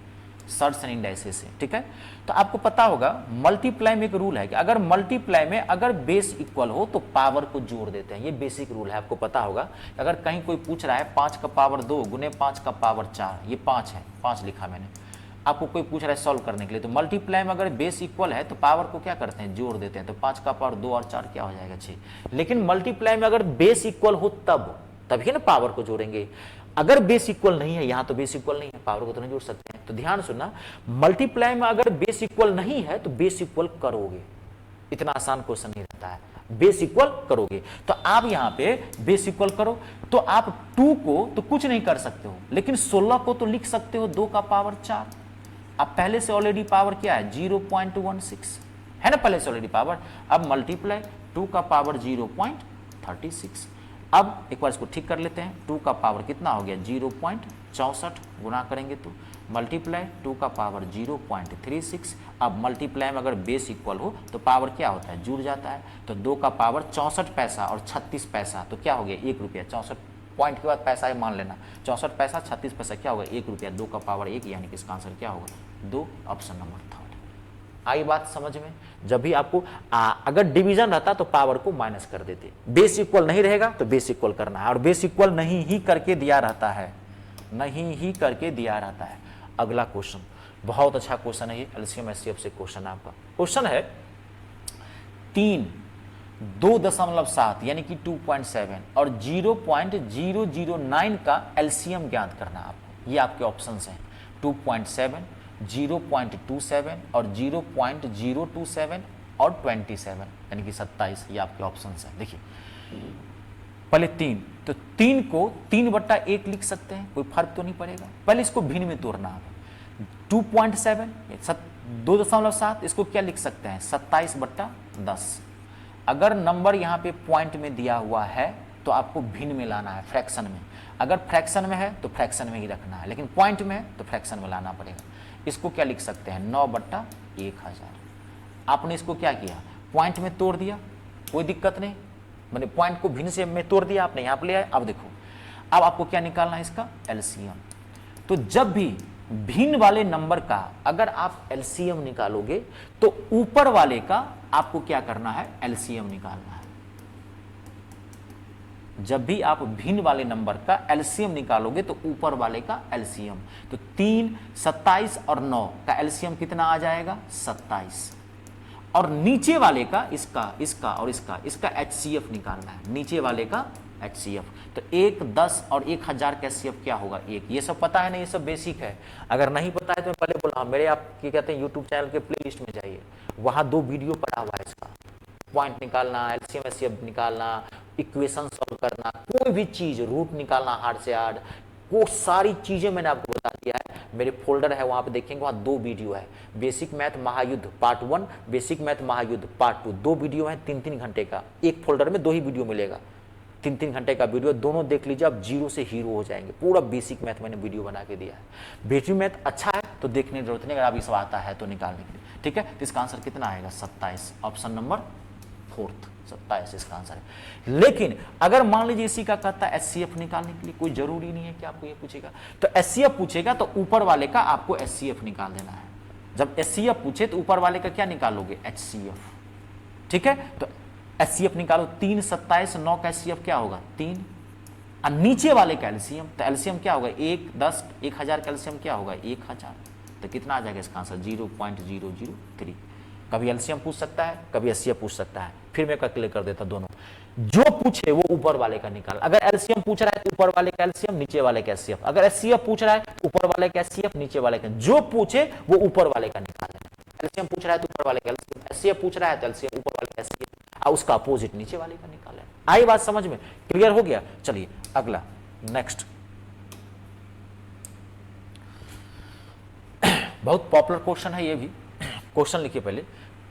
सर्च एंड इंडाइसेस से, ठीक है। तो आपको पता होगा मल्टीप्लाई में एक रूल है कि अगर मल्टीप्लाई में अगर बेस इक्वल हो तो पावर को जोड़ देते हैं। ये बेसिक रूल है, आपको पता होगा। अगर कहीं कोई पूछ रहा है 5 का पावर 2 गुने 5 का पावर 4, ये 5 है, 5 लिखा मैंने, आपको कोई पूछ रहा है सॉल्व करने के लिए, तो मल्टीप्लाई में अगर बेस इक्वल है तो पावर को क्या करते हैं, जोड़ देते हैं। तो 5 का पावर 2 और 4 क्या हो जाएगा 6। लेकिन मल्टीप्लाई में अगर बेस इक्वल हो तभी ना पावर को जोड़ेंगे। अगर बेस इक्वल नहीं है, यहां तो बेस इक्वल नहीं है, पावर को तो नहीं जोड़ सकते हैं। तो ध्यान सुनना, मल्टीप्लाई में अगर बेस इक्वल नहीं है तो बेस इक्वल करोगे। इतना आसान क्वेश्चन नहीं रहता है, बेस इक्वल करोगे। तो आप यहां पे बेस इक्वल करो, तो आप 2 को तो कुछ नहीं कर सकते हो, लेकिन 16 को तो लिख सकते हो 2 का पावर 4। अब पहले से ऑलरेडी पावर क्या है 0.16 है ना, पहले से ऑलरेडी पावर। अब मल्टीप्लाई 2 का पावर 0.36। अब एक बार इसको ठीक कर लेते हैं, 2 का पावर कितना हो गया 0.64, गुना करेंगे तो मल्टीप्लाई 2 का पावर 0.36। अब मल्टीप्लाई में अगर बेस इक्वल हो तो पावर क्या होता है, जुड़ जाता है। तो 2 का पावर 64 पैसा और 36 पैसा, तो क्या हो गया 1 रुपया। 64 पॉइंट के बाद पैसा है मान लेना, 64 पैसा 36 पैसा क्या होगा 1 रुपया। 2 का पावर 1, यानी कि इसका आंसर क्या होगा 2, ऑप्शन नंबर 3। आई बात समझ में। जब भी आपको अगर डिवीजन रहता तो पावर को माइनस कर देते, बेस इक्वल नहीं रहेगा तो बेस इक्वल करना है, और बेस इक्वल नहीं ही करके दिया रहता है, नहीं ही करके दिया रहता है। अगला क्वेश्चन बहुत अच्छा क्वेश्चन है, ये एलसीएम एचसीएफ से क्वेश्चन है आपका। क्वेश्चन है 3 2.7 यानी कि 2.7 और 0.009 का एलसीएम ज्ञात करना आपको। ये आपके ऑप्शंस हैं 2.7, 0.27 और 0.027 और 27 यानी कि 27। ये आपके ऑप्शंस हैं। देखिए पहले 3, तो 3 को 3/1 लिख सकते हैं, कोई फर्क तो नहीं पड़ेगा। पहले इसको भिन्न में तोड़ना आप, 2.7 2.7 इसको क्या लिख सकते हैं 27/10। अगर नंबर यहाँ पे पॉइंट में दिया हुआ है तो आपको भिन्न में लाना है, फ्रैक्शन में। अगर फ्रैक्शन में है तो फ्रैक्शन में ही रखना है, लेकिन पॉइंट में है तो फ्रैक्शन में लाना पड़ेगा। इसको क्या लिख सकते हैं 9/1000। आपने इसको क्या किया, पॉइंट में तोड़ दिया, कोई दिक्कत नहीं, मैंने पॉइंट को भिन्न से में तोड़ दिया, आपने यहाँ पे ले आए। अब देखो, अब आपको क्या निकालना है इसका एलसीएम। तो जब भी भिन्न वाले नंबर का अगर आप एलसीएम निकालोगे तो ऊपर वाले का आपको क्या करना है एलसीएम निकालना है। जब भी आप भिन्न वाले नंबर का एलसीएम निकालोगे तो ऊपर वाले का एलसीएम, तो 3, 27 और 9 का एलसीएम कितना आ जाएगा 27। और नीचे वाले का इसका, इसका और इसका एचसीएफ निकालना है, नीचे वाले का एचसीएफ। तो 1, 10 और 1000 का एचसीएफ क्या होगा 1। ये सब पता है ना, ये सब बेसिक है। अगर नहीं पता है तो मैं पहले बोला, मेरे आप क्या कहते हैं यूट्यूब चैनल के प्लेलिस्ट में जाइए, वहाँ 2 वीडियो पड़ा हुआ है इसका, पॉइंट निकालना, एलसीएम एचसीएफ निकालना, इक्वेशन सॉल्व करना, कोई भी चीज रूट निकालना हार्ड से हार्ड, वो सारी चीजें मैंने आपको बता दिया है। मेरे फोल्डर है वहां पे देखेंगे, वहां 2 वीडियो है, बेसिक मैथ महायुद्ध पार्ट 1, बेसिक मैथ महायुद्ध पार्ट 2, 2 वीडियो है 3-3 घंटे का। एक फोल्डर में 2 ही वीडियो मिलेगा, 3-3 घंटे का वीडियो, दोनों देख लीजिए, आप जीरो से हीरो हो जाएंगे। पूरा बेसिक मैथ मैंने वीडियो बना के दिया है। बेसिक मैथ अच्छा है तो देखने की जरूरत नहीं, अगर आप इस आता है तो निकालने के लिए, ठीक है। तो इसका आंसर कितना आएगा 27, ऑप्शन नंबर 4, 27 इसका आंसर है। लेकिन अगर मान लीजिए इसी का कहता है एचसीएफ निकालने के लिए, कोई जरूरी नहीं है कि आपको ये पूछेगा। तो एचसीएफ पूछेगा तो ऊपर वाले का आपको एचसीएफ निकाल देना है। जब एचसीएफ पूछे तो ऊपर वाले का क्या निकालोगे एचसीएफ, ठीक है। तो एचसीएफ निकालो, 3, 27, 9 का एचसीएफ क्या होगा 3, और नीचे वाले का एलसीएम, तो एलसीएम क्या होगा 1, 10, 1000 का एलसीएम क्या होगा 1000। तो कितना आ जाएगा इसका आंसर 0.003। कभी एलसीएम पूछ सकता है, कभी एचसीएफ पूछ सकता है। फिर मैं कैलकुलेट कर देता दोनों, जो पूछे वो ऊपर वाले का निकाल। अगर एलसीएम पूछ रहा है तो ऊपर वाले का एलसीएम, नीचे वाले का एचसीएफ। अगर एचसीएफ पूछ रहा है ऊपर वाले का एचसीएफ, नीचे वाले का, जो पूछे वो ऊपर वाले का निकाल। एलसीएम पूछ रहा है तो ऊपर वाले का एलसीएम, एचसीएफ पूछ रहा है तो एलसीएम ऊपर वाले का एचसीएफ, और उसका अपोजिट नीचे वाले का निकाले। आई बात समझ में, क्लियर हो गया। चलिए अगला, नेक्स्ट, बहुत पॉपुलर क्वेश्चन है ये भी। क्वेश्चन लिखिए पहले,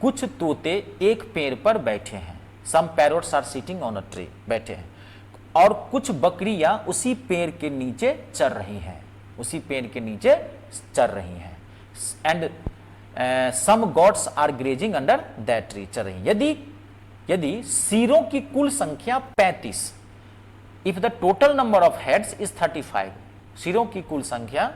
कुछ तोते एक पेड़ पर बैठे हैं, some parrots are sitting on a tree, बैठे हैं, और कुछ बकरियां उसी पेड़ के नीचे चर रही हैं, उसी पेड़ के नीचे चर रही हैं, and some goats are grazing under that tree, चर रही। यदि सिरों की कुल संख्या 35, if the total number of heads is 35, सिरों की कुल संख्या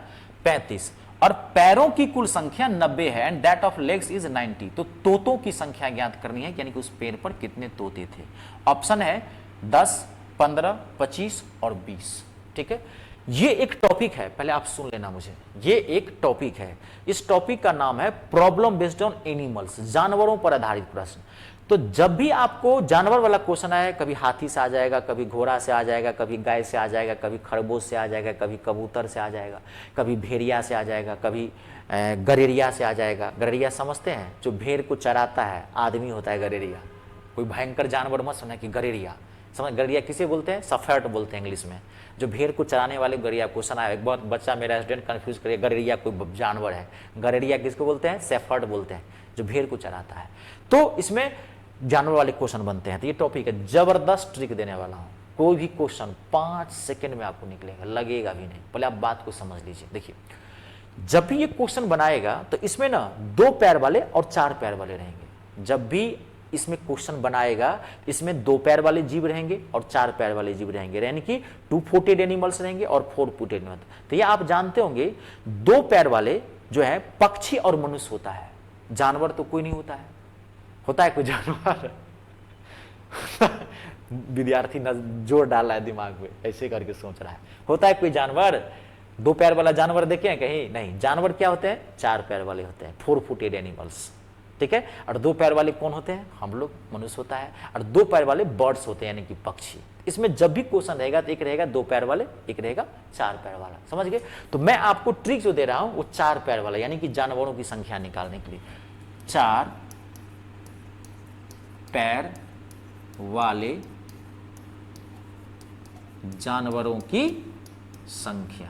35 और पैरों की कुल संख्या 90 है, and that of legs is 90, तो तोतों की संख्या ज्ञात करनी है, यानी कि उस पेड़ पर कितने तोते थे। ऑप्शन है 10, 15, 25 और 20। ठीक है, ये एक टॉपिक है, पहले आप सुन लेना मुझे, ये एक टॉपिक है। इस टॉपिक का नाम है प्रॉब्लम बेस्ड ऑन एनिमल्स, जानवरों पर आधारित प्रश्न। तो जब भी आपको जानवर वाला क्वेश्चन आए, कभी हाथी से आ जाएगा, कभी घोड़ा से आ जाएगा, कभी गाय से आ जाएगा, कभी खरगोश से आ जाएगा, कभी कबूतर से आ जाएगा, कभी भेड़िया से आ जाएगा, कभी गरेरिया से आ जाएगा। गरेरिया समझते हैं, जो भेड़ को चराता है आदमी होता है गरेरिया। कोई भयंकर जानवर मत सुना कि गरेरिया, समझ, गरेरिया किसे बोलते हैं? सफेट बोलते हैं इंग्लिश में, जो भेड़ को चराने वाले गरेरिया। क्वेश्चन आया, एक बहुत बच्चा मेरा स्टूडेंट कंफ्यूज करे, गरेरिया कोई जानवर है, गरेरिया किसको बोलते हैं? सेफर्ड बोलते हैं, जो भेड़ को चराता है। तो इसमें जानवर वाले क्वेश्चन बनते हैं। तो ये टॉपिक है, जबरदस्त ट्रिक देने वाला हूं। कोई भी क्वेश्चन 5 सेकंड में आपको निकलेगा, लगेगा भी नहीं। पहले आप बात को समझ लीजिए। देखिए, जब भी ये क्वेश्चन बनाएगा तो इसमें ना 2 पैर वाले और 4 पैर वाले रहेंगे। जब भी इसमें क्वेश्चन बनाएगा, इसमें 2 पैर वाले जीव रहेंगे और 4 पैर वाले जीव रहेंगे, यानी कि 2 फुटेड एनिमल्स रहेंगे और 4 फुटेड एनिमल्स। तो ये आप जानते होंगे, 2 पैर वाले जो है पक्षी और मनुष्य होता है, जानवर तो कोई नहीं होता है। होता है कोई जानवर? विद्यार्थी जोर डाल रहा है दिमाग में, ऐसे करके सोच रहा है। होता है कोई जानवर? 2 पैर वाला जानवर देखे हैं कहीं? नहीं। जानवर क्या होते हैं? 4 पैर वाले होते हैं, 4 फुटेड एनिमल्स। ठीक है, और 2 पैर वाले कौन होते हैं? हम लोग, मनुष्य होता है। और 2 पैर वाले बर्ड्स होते हैं, यानी कि पक्षी। इसमें जब भी क्वेश्चन रहेगा तो एक रहेगा 2 पैर वाले, एक रहेगा 4 पैर वाला। समझ गए? तो मैं आपको ट्रिक जो दे रहा हूं वो 4 पैर वाला, यानी कि जानवरों की संख्या निकालने के लिए। 4 पैर वाले जानवरों की संख्या,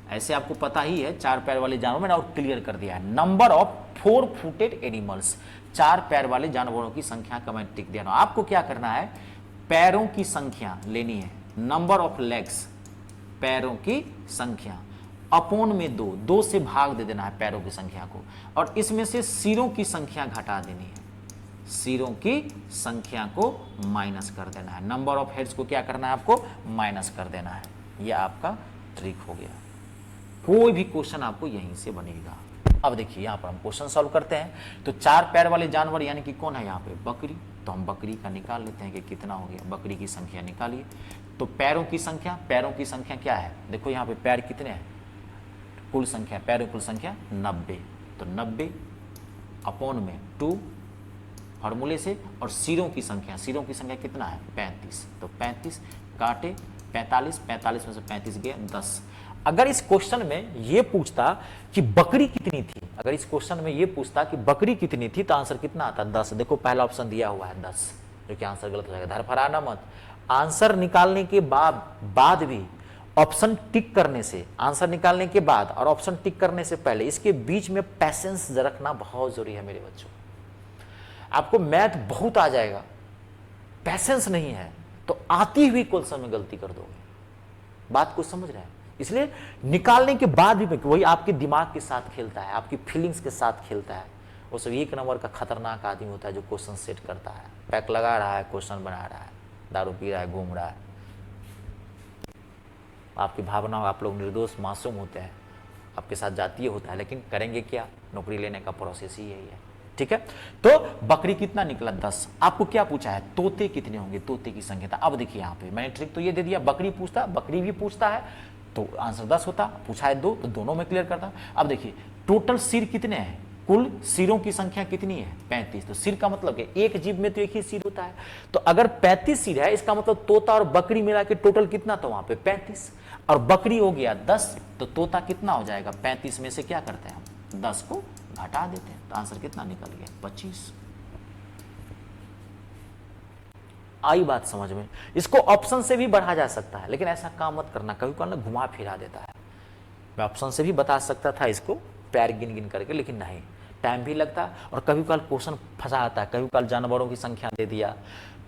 ऐसे आपको पता ही है 4 पैर वाले जानवर, मैंने और क्लियर कर दिया है। नंबर ऑफ 4 फुटेड एनिमल्स, 4 पैर वाले जानवरों की संख्या का मैं टिक दे रहा हूं। आपको क्या करना है? पैरों की संख्या लेनी है, नंबर ऑफ लेग्स, पैरों की संख्या अपॉन में 2 से भाग दे देना है पैरों की संख्या को, और इसमें से सिरों की संख्या घटा देनी है, सिरों की संख्या को माइनस कर देना है। नंबर ऑफ हेड्स को क्या करना है? आपको माइनस कर देना है। यह आपका ट्रिक हो गया। कोई भी क्वेश्चन आपको यहीं से बनेगा। अब देखिए, यहां पर हम क्वेश्चन सॉल्व करते हैं। तो 4 पैर वाले जानवर यानी कि कौन है यहाँ पे? बकरी। तो हम बकरी का निकाल लेते हैं कि कितना हो गया। बकरी की संख्या निकालिए। तो पैरों की संख्या, पैरों की संख्या क्या है? देखो यहाँ पे पैर कितने हैं? कुल संख्या, पैरों की कुल संख्या 90। तो 90 अपॉन में 2 फॉर्मूले से, और सिरों की संख्या, सिरों की संख्या कितना है? 35। तो 35 काटे 45, 45 में से 35 गया 10। अगर इस क्वेश्चन में ये पूछता कि बकरी कितनी थी, अगर इस क्वेश्चन में ये पूछता कि बकरी कितनी थी, तो आंसर कितना आता? 10। देखो पहला ऑप्शन दिया हुआ है 10, जो कि आंसर गलत हो जाएगा। धरफराना मत। आंसर निकालने के बाद भी ऑप्शन टिक करने से, आंसर निकालने के बाद और ऑप्शन टिक करने से पहले, इसके बीच में पैसेंस रखना बहुत जरूरी है मेरे बच्चों। आपको मैथ बहुत आ जाएगा, पैसेंस नहीं है तो आती हुई क्वेश्चन में गलती कर दोगे। बात को समझ रहे हैं? इसलिए निकालने के बाद भी वही आपके दिमाग के साथ खेलता है, आपकी फीलिंग्स के साथ खेलता है। वो सब 1 नंबर का खतरनाक आदमी होता है जो क्वेश्चन सेट करता है, पैक लगा रहा है, क्वेश्चन बना रहा है, दारू पी रहा है, घूम रहा है। आपकी भावनाओं, आप लोग निर्दोष मासूम होते हैं, आपके साथ जातीय होता है, लेकिन करेंगे क्या? नौकरी लेने का प्रोसेस ही यही है। ठीक है, तो बकरी कितना निकला? 10। आपको क्या पूछा है? तोते कितने होंगे? तोते की संख्या था। अब देखिए यहाँ पे मैंने ट्रिक तो ये दे दिया, बकरी पूछता, बकरी भी पूछता है तो आंसर 10 होता, पूछा है 2 तो दोनों में क्लियर करता। अब देखिए टोटल सिर कितने हैं? कुल सिरों की संख्या कितनी है? 35। तो सिर का मतलब कि एक जीव में तो एक ही सिर होता है, तो अगर 35 सिर है, इसका मतलब तोता और बकरी मिला के टोटल कितना था वहां पे? 35, और बकरी हो गया 10, तो तोता कितना हो जाएगा? 35 में से क्या करते हैं हम? 10 को घटा देते हैं, तो आंसर कितना निकल गया? 25। आई बात समझ में? इसको ऑप्शन से भी बढ़ा जा सकता है, लेकिन ऐसा काम मत करना, कभी कभी घुमा फिरा देता है। मैं ऑप्शन से भी बता सकता था इसको, पैर गिन गिन करके, लेकिन नहीं, टाइम भी लगता है और कभी कभार क्वेश्चन फंसा आता है। कभी कभार जानवरों की संख्या दे दिया,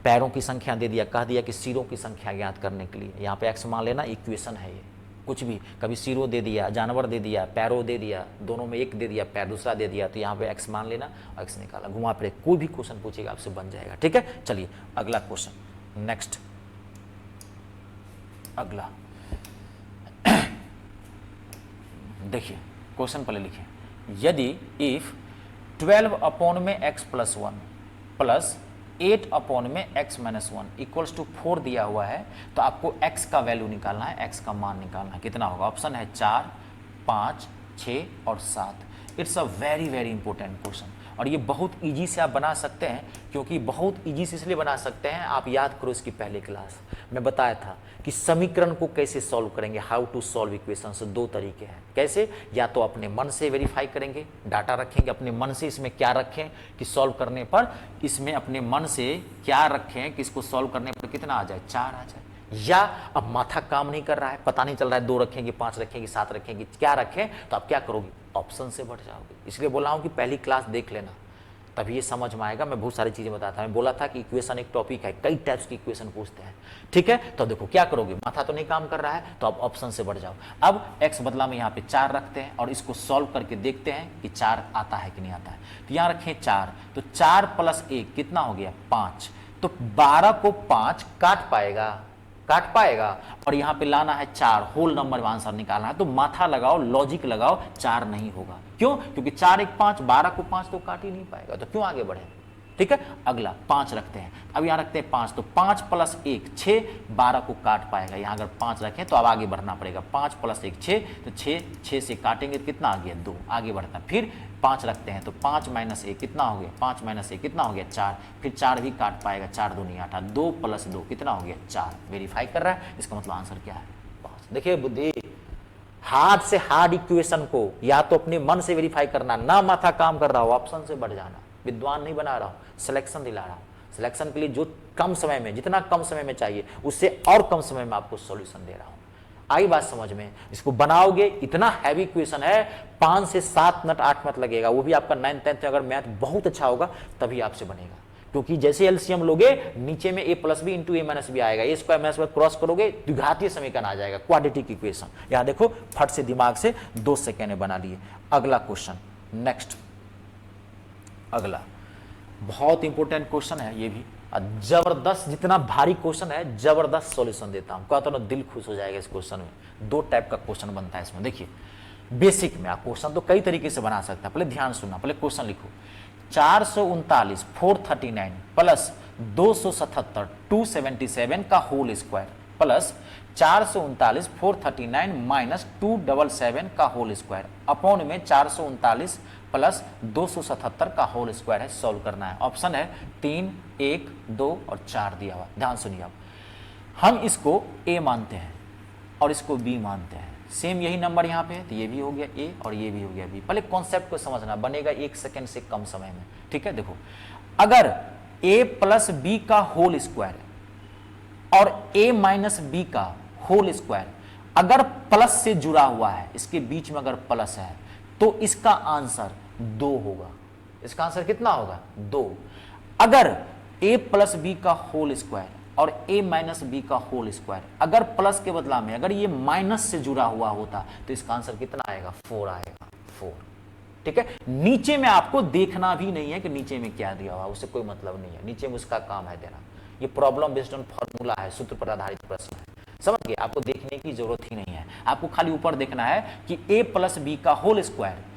पैरों की संख्या दे दिया, कह दिया कि सिरों की संख्या ज्ञात करने के लिए। यहाँ पे एक्स मान लेना, इक्वेशन है ये, कुछ भी, कभी सिरों दे दिया, जानवर दे दिया, पैरों दे दिया, दोनों में एक दे दिया, पैर दूसरा दे दिया, तो यहाँ पे एक्स मान लेना और एक्स निकाला, घुमा फिर कोई भी क्वेश्चन पूछेगा आपसे बन जाएगा। ठीक है, चलिए अगला क्वेश्चन, नेक्स्ट अगला देखिए क्वेश्चन पहले लिखिए, यदि इफ 12 अपॉन में x प्लस 1 प्लस 8 अपॉन में x माइनस 1 इक्वल्स टू 4 दिया हुआ है, तो आपको x का वैल्यू निकालना है, x का मान निकालना है। कितना होगा? ऑप्शन है 4, 5, 6 और 7। It's a very very important question और ये बहुत इजी से आप बना सकते हैं, क्योंकि बहुत इजी से इसलिए बना सकते हैं, आप याद करो इसकी पहले क्लास में बताया था कि समीकरण को कैसे सॉल्व करेंगे, हाउ टू सॉल्व इक्वेशन। से दो तरीके हैं, कैसे? या तो अपने मन से वेरीफाई करेंगे, डाटा रखेंगे अपने मन से, इसमें क्या रखें कि सॉल्व करने पर इसमें अपने मन से क्या रखें कि इसको सॉल्व करने पर कितना आ जाए, 4 आ जाए। या अब माथा काम नहीं कर रहा है, पता नहीं चल रहा है 2 रखेंगे, 5 रखेंगे, 7 रखेंगे, क्या रखें, तो आप क्या करोगे? ऑप्शन से बढ़ जाओगे। इसलिए बोला हूं कि पहली क्लास देख लेना, तभी ये समझ में आएगा। मैं बहुत सारी चीजें बताता था, मैं बोला था कि इक्वेशन एक टॉपिक है, कई टाइप्स की इक्वेशन पूछते हैं। ठीक है, तो देखो क्या करोगे, माथा तो नहीं काम कर रहा है तो आप ऑप्शन से बढ़ जाओ। अब x बदला में यहाँ पे 4 रखते हैं और इसको सॉल्व करके देखते हैं कि 4 आता है कि नहीं आता है। तो यहाँ रखें 4, तो 4 प्लस 1 कितना हो गया? 5। तो 12 को 5 काट पाएगा और यहाँ पे लाना है 4, होल नंबर में आंसर निकालना है। तो माथा लगाओ, लॉजिक लगाओ, 4 नहीं होगा। क्यों? क्योंकि 4 1 5, 12 को 5 तो काट ही नहीं पाएगा, तो क्यों आगे बढ़े। ठीक है, अगला 5 रखते हैं। अब यहाँ रखते हैं 5, तो 5 प्लस 1 6, 12 को काट पाएगा। यहाँ अगर 5 रखें तो अब आगे बढ़ना पड़ेगा। 5 प्लस 1 6, तो 6 से काटेंगे तो कितना आ गया? 2, आगे बढ़ता है। फिर 5 रखते हैं, तो 5 माइनस 1 कितना हो गया? 5 माइनस 1 कितना हो गया? 4। फिर 4 भी काट पाएगा, 4 दूनी 8, 2 प्लस 2 कितना हो गया? 4। वेरीफाई कर रहा है, इसका मतलब आंसर क्या है? 5। देखिए बुद्धि, हाथ से हार्ड इक्वेशन को या तो अपने मन से वेरीफाई करना, ना माथा काम कर रहा हो ऑप्शन से बढ़ जाना। विद्वान नहीं बना रहा हूं, सिलेक्शन दिला रहा हूं। सिलेक्शन के लिए जो कम समय में, जितना कम समय में चाहिए उससे और कम समय में आपको सॉल्यूशन दे रहा हूं। आई बात समझ में? इसको बनाओगे, इतना हैवी क्वेश्चन है, 5 से 7 मिनट 8 मिनट लगेगा। वो भी आपका 9th 10th में अगर मैथ बहुत अच्छा होगा तभी आपसे बनेगा, क्योंकि जैसे एलसीएम लोगे नीचे में a plus B into A minus B आएगा, A square minus square cross करोगे द्विघातीय समीकरण आ जाएगा, क्वाड्रेटिक इक्वेशन। यहां देखो फट से दिमाग से 2 सेकेंड में बना लिए। अगला क्वेश्चन, नेक्स्ट अगला बहुत इंपॉर्टेंट क्वेश्चन है, ये भी जबरदस्त, जितना भारी क्वेश्चन है जबरदस्त सॉल्यूशन देता हूं, कहता हूं दिल खुश हो जाएगा इस क्वेश्चन में। 2 टाइप का क्वेश्चन बनता है इसमें। देखिए बेसिक में आप क्वेश्चन तो कई तरीके से बना सकते हैं, पहले ध्यान सुनना, पहले क्वेश्चन लिखो। 439 439 प्लस 277 277 का होल स्क्वायर प्लस 439 439 माइनस 277 का होल स्क्वायर अपॉन में 439 प्लस 277 का होल स्क्वायर है, सॉल्व करना है। ऑप्शन है 3, 1, 2 और 4 दिया हुआ। ध्यान सुनिए, आप हम इसको a मानते हैं और इसको b मानते हैं, सेम यही नंबर यहाँ पे है, तो ये भी हो गया a और ये भी हो गया b। पहले कॉन्सेप्ट को समझना, बनेगा 1 सेकेंड से कम समय में। ठीक है, देखो अगर a प्लस बी का होल स्क्वायर और a माइनस बी का होल स्क्वायर अगर प्लस से जुड़ा हुआ है, इसके बीच में अगर प्लस है तो इसका आंसर 2 होगा। इसका आंसर कितना होगा? 2। अगर a प्लस बी का होल स्क्वायर और a माइनस बी का होल स्क्वायर अगर प्लस के बदला में अगर ये माइनस से जुड़ा हुआ होता तो इसका आंसर कितना आएगा? 4 आएगा, 4। ठीक है, नीचे में आपको देखना भी नहीं है कि नीचे में क्या दिया हुआ, उससे कोई मतलब नहीं है, नीचे में उसका काम है देना। ये प्रॉब्लम बेस्ड ऑन फॉर्मूला है, सूत्र पर आधारित प्रश्न है, समझ गए? आपको देखने की जरूरत ही नहीं है, आपको खाली ऊपर देखना है कि a प्लस बी का होल स्क्वायर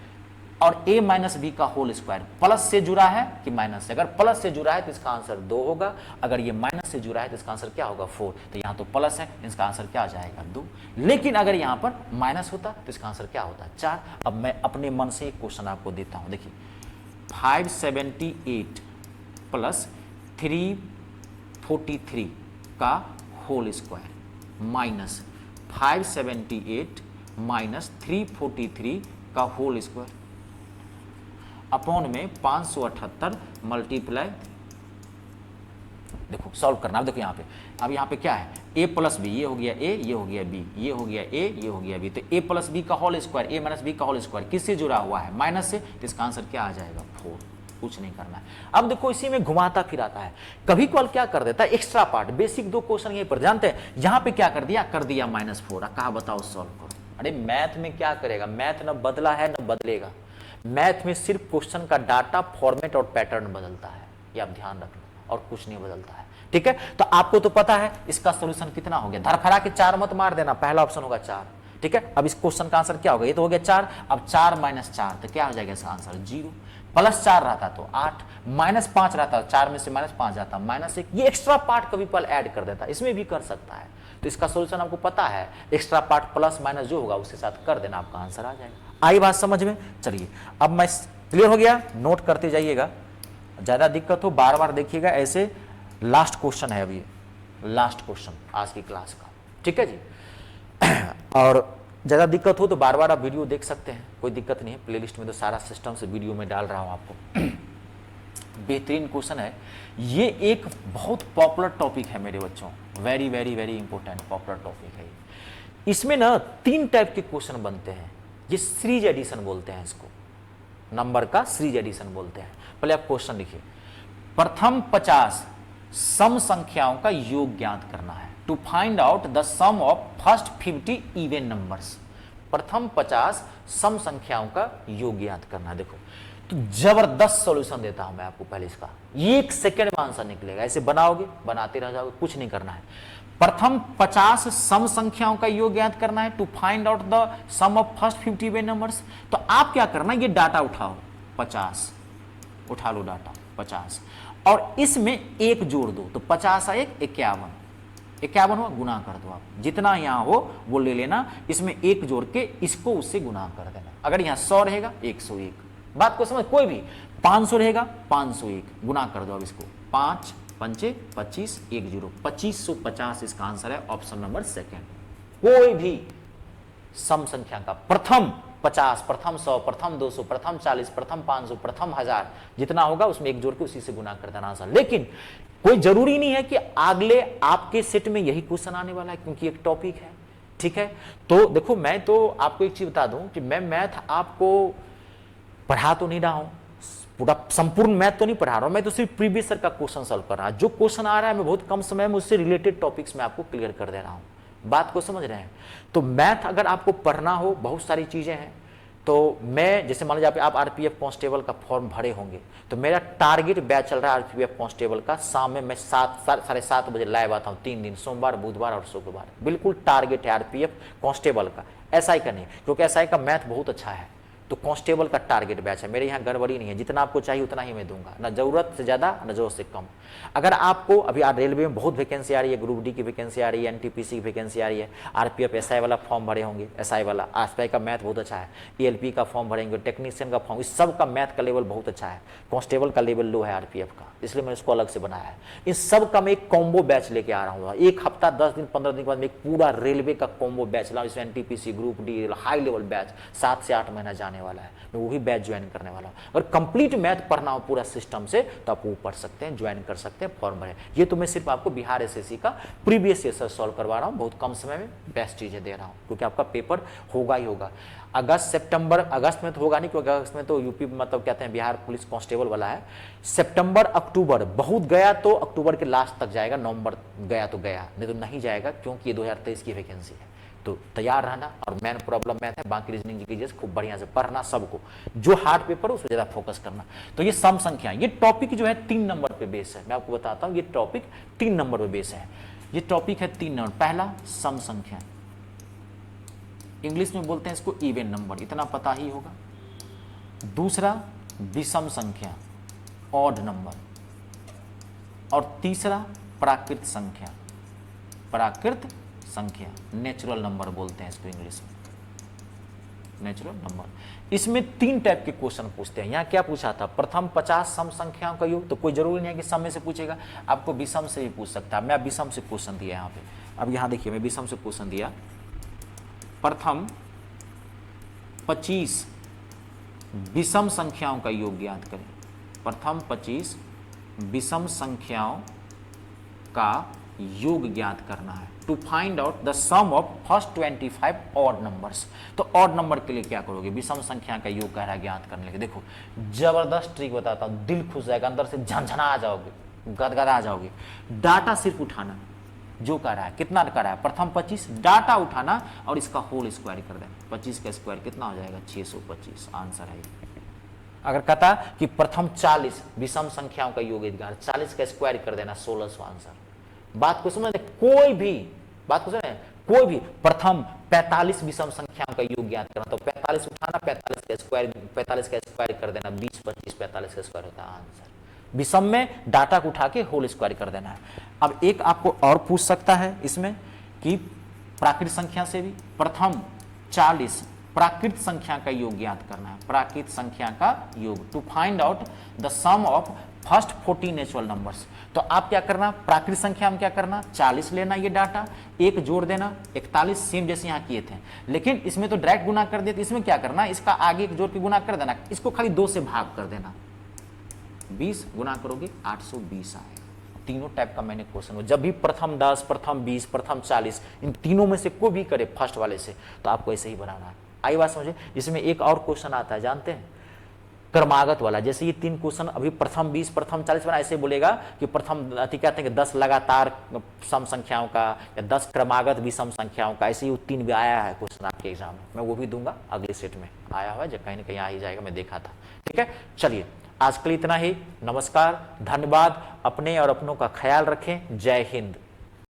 और a माइनस बी का होल स्क्वायर प्लस से जुड़ा है कि माइनस से। अगर प्लस से जुड़ा है तो इसका आंसर 2 होगा, अगर ये माइनस से जुड़ा है तो इसका आंसर क्या होगा? 4। तो यहाँ तो प्लस है, इसका आंसर क्या आ जाएगा? 2। लेकिन अगर यहाँ पर माइनस होता तो इसका आंसर क्या होता? 4। अब मैं अपने मन से एक क्वेश्चन आपको देता हूँ, देखिए 578 प्लस 343 का होल स्क्वायर माइनस 578 माइनस 343 का होल स्क्वायर अपॉन में 578 मल्टीप्लाई देखो सॉल्व करना। अब देखो यहाँ पे, अब यहाँ पे क्या है, a प्लस बी, ये हो गया a, ये हो गया b, ये हो गया a, ये हो गया b, तो a प्लस बी का whole square, a minus B का होल स्क्वायर किससे जुड़ा हुआ है, माइनस से, तो इसका आंसर क्या आ जाएगा 4। कुछ नहीं करना है। अब देखो इसी में घुमाता फिराता है, कभी कभार क्या कर देता है एक्स्ट्रा पार्ट, बेसिक 2 क्वेश्चन यहीं पर जानते हैं, यहाँ पे क्या कर दिया, -4। कहा बताओ सॉल्व करो। अरे मैथ में क्या करेगा, मैथ न बदला है न बदलेगा, मैथ में सिर्फ क्वेश्चन का डाटा, फॉर्मेट और पैटर्न बदलता है, ये आप ध्यान रखना, और कुछ नहीं बदलता है। ठीक है, तो आपको तो पता है इसका सोल्यूशन कितना हो गया, धरफड़ा के 4 मत मार देना, पहला ऑप्शन होगा 4। ठीक है, अब इस क्वेश्चन का आंसर क्या होगा, ये तो हो गया 4, अब 4 - 4 तो क्या हो जाएगा इसका आंसर 0, +4 रहता तो 8, -5 रहता, 4 में से -5 जाता -1, ये एक्स्ट्रा पार्ट कभी पल ऐड कर देता, इसमें भी कर सकता है। तो इसका सोल्यूशन आपको पता है, एक्स्ट्रा पार्ट प्लस माइनस जो होगा उसके साथ कर देना, आपका आंसर आ जाएगा। आई बात समझ में? चलिए अब मैं, क्लियर हो गया, नोट करते जाइएगा, ज्यादा दिक्कत हो बार बार देखिएगा, ऐसे लास्ट क्वेश्चन है अभी, लास्ट क्वेश्चन आज की क्लास का, ठीक है जी। और ज़्यादा दिक्कत हो तो बार बार आप वीडियो देख सकते हैं, कोई दिक्कत नहीं है, प्लेलिस्ट में तो सारा सिस्टम से वीडियो में डाल रहा हूँ आपको। बेहतरीन क्वेश्चन है ये, एक बहुत पॉपुलर टॉपिक है मेरे बच्चों, very very very important popular topic है। इसमें ना 3 टाइप के क्वेश्चन बनते हैं, ये सीरीज एडिशन बोलते हैं इसको, नंबर का सीरीज एडिशन बोलते हैं। पहले आप क्वेश्चन लिखिए, प्रथम 50 सम संख्याओं का योग ज्ञात करना है, to find out the sum of first 50 even numbers. प्रथम 50 सम संख्याओं का योग ज्ञात करना है। देखो तो जबरदस्त सॉल्यूशन देता हूं मैं आपको, पहले इसका 1 सेकंड में आंसर निकलेगा, ऐसे बनाओगे, बनाते रह जाओगे, कुछ नहीं करना है। प्रथम 50 सम संख्याओं का योग ज्ञात करना है, to find out the sum of first 50 even numbers. तो आप क्या करना, ये डाटा उठाओ, 50 उठा लो डाटा 50, और इसमें 1 जोड़ दो, तो 50 आ 1 51, 51 हुआ, गुना कर दो, आप जितना यहां हो वो ले लेना, इसमें 1 जोड़ के इसको उससे गुना कर देना। अगर यहां 100 रहेगा 101, बात को समझ, कोई भी 500 रहेगा 501, गुना कर दो अब इसको, 5 पंचे 25 1 0, 2550 इसका आंसर है, ऑप्शन नंबर सेकंड। कोई भी सम संख्या का प्रथम 50, प्रथम 100, प्रथम 200, प्रथम 40, प्रथम 500, प्रथम 1000, जितना होगा उसमें 1 जोड़ के उसी से गुना कर देना आंसर। लेकिन कोई जरूरी नहीं है कि अगले आपके सेट में यही क्वेश्चन आने वाला है, क्योंकि एक टॉपिक है, ठीक है। तो देखो मैं तो आपको एक चीज बता दूं कि मैं मैथ आपको पढ़ा तो नहीं रहा हूं, पूरा संपूर्ण मैथ तो नहीं पढ़ा रहा हूं, मैं तो सिर्फ प्रीवियस ईयर का क्वेश्चन सॉल्व कर रहा हूं। जो क्वेश्चन आ रहा है मैं बहुत कम समय में उससे रिलेटेड टॉपिक्स में आपको क्लियर कर दे रहा हूं, बात को समझ रहे हैं। तो मैथ अगर आपको पढ़ना हो, बहुत सारी चीजें हैं, तो मैं जैसे मान लीजिए आप आरपीएफ कांस्टेबल का फॉर्म भरे होंगे, तो मेरा टारगेट बैच चल रहा है आरपीएफ कांस्टेबल का, शाम में मैं 7-7:30 बजे लाइव आता हूँ, 3 दिन, सोमवार बुधवार और शुक्रवार, बिल्कुल टारगेट है आरपीएफ कांस्टेबल का, एसआई का नहीं, क्योंकि एसआई का मैथ बहुत अच्छा है, तो कांस्टेबल का टारगेट बैच है। मेरे यहाँ गड़बड़ी नहीं है, जितना आपको चाहिए उतना ही मैं दूंगा, ना जरूरत से ज्यादा ना जरूरत से कम। अगर आपको अभी रेलवे में बहुत वैकेंसी आ रही है, ग्रुप डी की वैकेंसी आ रही है, एनटीपीसी की वैकेंसी आ रही है, आरपीएफ एसआई वाला फॉर्म भरे होंगे, एसआई वाला एसआई का मैथ बहुत अच्छा है, ईएलपी का फॉर्म भरेंगे, टेक्नीशियन का फॉर्म, इस सब का मैथ का लेवल बहुत अच्छा है, कांस्टेबल का लेवल लो है आरपीएफ का, इसलिए मैंने इसको अलग से बनाया है। इन सब का मैं एक कॉम्बो बैच लेके आ रहा हूँ, 1 हफ्ता 10 दिन 15 दिन के बाद मैं एक पूरा रेलवे का कॉम्बो बैच ला, इसमें NTPC group D high level batch 7 से 8 महीना जाने वाला है, मैं वो भी बैच ज्वाइन करने वाला हूँ। अगर कंप्लीट मैथ पढ़ना हो पूरा सिस्टम से तो आप वो पढ़ सकते हैं, ज्वाइन कर सकते हैं, फॉर्म भरें। ये तो मैं सिर्फ आपको बिहार एसएससी का प्रीवियस ईयर सॉल्व करवा रहा हूँ, बहुत कम समय में बेस्ट चीजें दे रहा हूँ, क्योंकि आपका पेपर होगा ही होगा। अगस्त सितंबर, अगस्त में तो होगा नहीं, क्योंकि अगस्त में तो यूपी मतलब कहते हैं बिहार पुलिस कांस्टेबल वाला है। सितंबर अक्टूबर बहुत गया तो अक्टूबर के लास्ट तक जाएगा, नवंबर गया तो गया, नहीं तो नहीं जाएगा, क्योंकि ये 2023 की वैकेंसी है। तो तैयार रहना, और मेन प्रॉब्लम मैथ है, बाकी रीजनिंग कीजिए, खूब बढ़िया से पढ़ना, सबको जो हार्ड पेपर हो उस पर ज्यादा फोकस करना। तो ये सम संख्या, ये टॉपिक जो है 3 नंबर पे बेस है, मैं आपको बताता हूँ, ये टॉपिक 3 नंबर पे बेस है। ये टॉपिक है 3 नंबर, पहला सम संख्या, इंग्लिश में बोलते हैं इसको इवन नंबर, इतना पता ही होगा। दूसरा विषम संख्या, ऑड नंबर, और तीसरा प्राकृत संख्या, प्राकृत संख्या, नेचुरल नंबर बोलते हैं इसको इंग्लिश में, नेचुरल नंबर। इसमें 3 टाइप के क्वेश्चन पूछते हैं। यहाँ क्या पूछा था, प्रथम 50 सम संख्याओं का योग, तो कोई जरूरी नहीं है कि सम में से पूछेगा, आपको विषम से भी पूछ सकता है। मैं विषम से क्वेश्चन दिया यहाँ पे, अब यहाँ देखिए मैं विषम से क्वेश्चन दिया, प्रथम 25 विषम संख्याओं का योग ज्ञात करें। प्रथम 25 विषम संख्याओं का योग ज्ञात करना है, to find out the sum of first 25 odd numbers. तो ऑड नंबर के लिए क्या करोगे, विषम संख्या का योग कह रहा है ज्ञात करने के लिए। देखो जबरदस्त ट्रिक बताता हूं, दिल खुश जाएगा, अंदर से झंझना आ जाओगे, गदगदा आ जाओगे। डाटा सिर्फ उठाना जो कह रहा है, कितना कर रहा है, प्रथम 25 डाटा उठाना और इसका होल स्क्वायर कर देना। 25 का स्क्वायर कितना हो जाएगा, 625 आंसर है। अगर कहता कि प्रथम 40 विषम संख्याओं का योग 40 का स्क्वायर कर देना, 1600 आंसर। बात को समझ, कोई भी बात को समझ, कोई भी प्रथम 45 विषम संख्याओं का योग ज्ञात करना, तो 45 उठाना, 45 का स्क्वायर कर देना, 20 25 45 का स्क्वायर होता है आंसर। विषम में डाटा को उठा के होल स्क्वायर कर देना है। अब एक आपको और पूछ सकता है इसमें कि प्राकृत संख्या से भी प्रथम 40 प्राकृत संख्या का योग ज्ञात करना है, प्राकृत संख्या का योग, to find out the sum of first 40 natural numbers. तो आप क्या करना, प्राकृत संख्या में क्या करना, 40 लेना, ये डाटा एक जोड़ देना, 41 सेम जैसे यहाँ किए थे, लेकिन इसमें तो डायरेक्ट गुना कर देते, इसमें क्या करना, इसका आगे एक जोड़ के गुना कर देना, इसको खाली 2 से भाग कर देना, 20 गुना करोगे 820 आएगा। तीनों टाइप का मैंने क्वेश्चन, जब भी प्रथम 10 प्रथम 20 प्रथम 40 इन तीनों में से कोई भी करे फर्स्ट वाले से, तो आपको ऐसे ही बनाना है। आई बात समझे। इसमें एक और क्वेश्चन आता है जानते हैं, क्रमागत वाला। जैसे ये 3 क्वेश्चन अभी प्रथम 20 प्रथम 40 बना, ऐसे बोलेगा कि प्रथम कहते हैं कि 10 लगातार सम संख्याओं का या 10 क्रमागत विषम संख्याओं का, ऐसे ही 3 भी आया है क्वेश्चन आपके एग्जाम में। मैं वो भी दूंगा अगले सेट में, आया हुआ है जो कहीं ना कहीं आ ही जाएगा, मैं देखा था। ठीक है, चलिए आज के लिए इतना ही। नमस्कार, धन्यवाद, अपने और अपनों का ख्याल रखें। जय हिंद।